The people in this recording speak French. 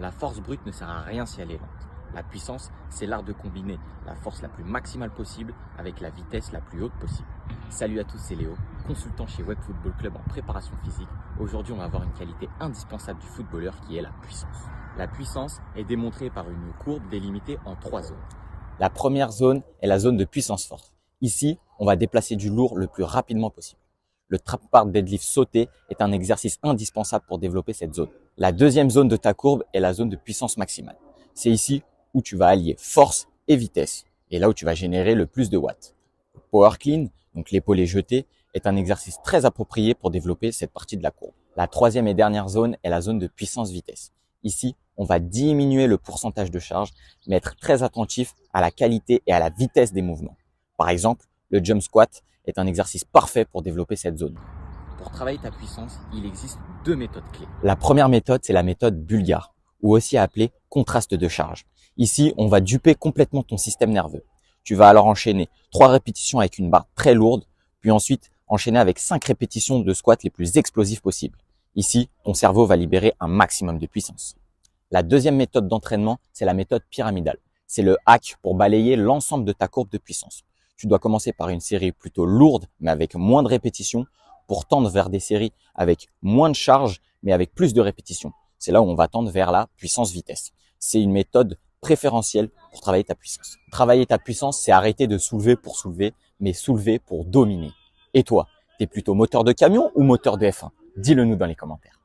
La force brute ne sert à rien si elle est lente. La puissance, c'est l'art de combiner la force la plus maximale possible avec la vitesse la plus haute possible. Salut à tous, c'est Léo, consultant chez Web Football Club en préparation physique. Aujourd'hui, on va voir une qualité indispensable du footballeur qui est la puissance. La puissance est démontrée par une courbe délimitée en 3 zones. La première zone est la zone de puissance forte. Ici, on va déplacer du lourd le plus rapidement possible. Le trap bar deadlift sauté est un exercice indispensable pour développer cette zone. La deuxième zone de ta courbe est la zone de puissance maximale. C'est ici où tu vas allier force et vitesse, et là où tu vas générer le plus de watts. Le power clean, donc l'épaulé jeté, est un exercice très approprié pour développer cette partie de la courbe. La troisième et dernière zone est la zone de puissance vitesse. Ici, on va diminuer le pourcentage de charge, mais être très attentif à la qualité et à la vitesse des mouvements. Par exemple, le jump squat est un exercice parfait pour développer cette zone. Pour travailler ta puissance, il existe 2 méthodes clés. La première méthode, c'est la méthode bulgare, ou aussi appelée contraste de charge. Ici, on va duper complètement ton système nerveux. Tu vas alors enchaîner 3 répétitions avec une barre très lourde, puis ensuite enchaîner avec 5 répétitions de squat les plus explosifs possibles. Ici, ton cerveau va libérer un maximum de puissance. La deuxième méthode d'entraînement, c'est la méthode pyramidale. C'est le hack pour balayer l'ensemble de ta courbe de puissance. Tu dois commencer par une série plutôt lourde, mais avec moins de répétitions, pour tendre vers des séries avec moins de charge, mais avec plus de répétitions. C'est là où on va tendre vers la puissance-vitesse. C'est une méthode préférentielle pour travailler ta puissance. Travailler ta puissance, c'est arrêter de soulever pour soulever, mais soulever pour dominer. Et toi, t'es plutôt moteur de camion ou moteur de F1? Dis-le nous dans les commentaires.